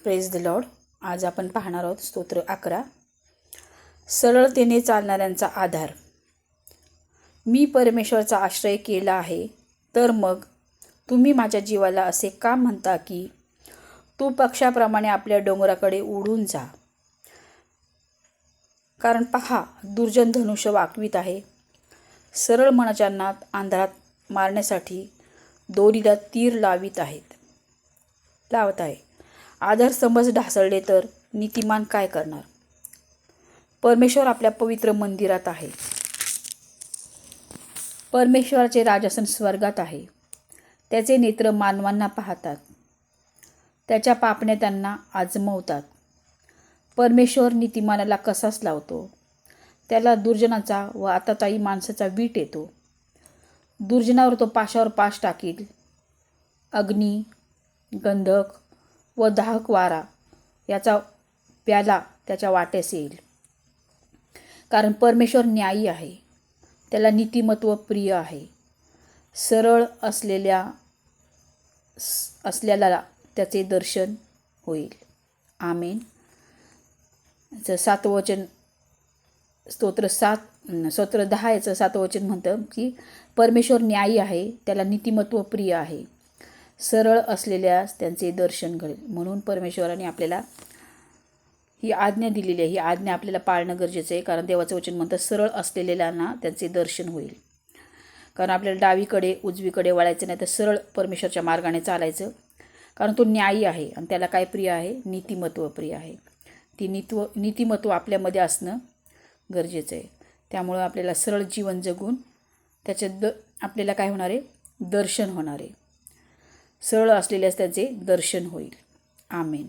Praise the Lord. आज आपण पाहणार आहोत स्तोत्र 11. सरळतेने चालणाऱ्यांचा आधार. मी परमेश्वराचा आश्रय केला आहे, तर मग तुम्ही माझ्या जीवाला असे का म्हणता की तू पक्षाप्रमाणे आपल्या डोंगराकडे उडून जा. कारण पहा, दुर्जन धनुष्य वाकवीत आहे, सरळ मनाच्यांना अंधारात मारण्यासाठी दोरीला तीर लावत आहे. आधार समज ढासळले तर नीतिमान काय करणार. परमेश्वर आपल्या पवित्र मंदिरात आहे. परमेश्वराचे राजासन स्वर्गात आहे. त्याचे नेत्र मानवांना पाहतात, त्याच्या पापण्या त्यांना आजमवतात. परमेश्वर नीतिमानाला कसाच लावतो, त्याला दुर्जनाचा व आताताई माणसाचा वीट येतो. दुर्जनावर तो पाशावर पाश टाकील. अग्नी, गंधक व दाहक वारा याचा प्याला त्याच्या वाट्यास येईल. कारण परमेश्वर न्यायी आहे, त्याला नीतिमत्व प्रिय आहे. सरळ असल्याला त्याचे दर्शन होईल. आमेन. 7 वचन स्तोत्र 10 याचं 7 वचन म्हणतं की परमेश्वर न्यायी आहे, त्याला नीतिमत्व प्रिय आहे. सरळ असलेल्यास त्यांचे दर्शन घडेल. म्हणून परमेश्वराने आपल्याला ही आज्ञा दिलेली आहे. ही आज्ञा आपल्याला पाळणं गरजेचं आहे. कारण देवाचं वचन म्हणतं सरळ असलेल्यांना त्यांचे दर्शन होईल. कारण आपल्याला डावीकडे उजवीकडे वळायचं नाही, तर सरळ परमेश्वरच्या मार्गाने चालायचं. कारण तो न्यायी आहे आणि त्याला काय प्रिय आहे, नीतिमत्व प्रिय आहे. ती नीतिमत्व आपल्यामध्ये असणं गरजेचं आहे. त्यामुळं आपल्याला सरळ जीवन जगून त्याच्यात आपल्याला काय होणार आहे, दर्शन होणार आहे. सरळ असलेल्यास त्याचे दर्शन होईल. आमेन.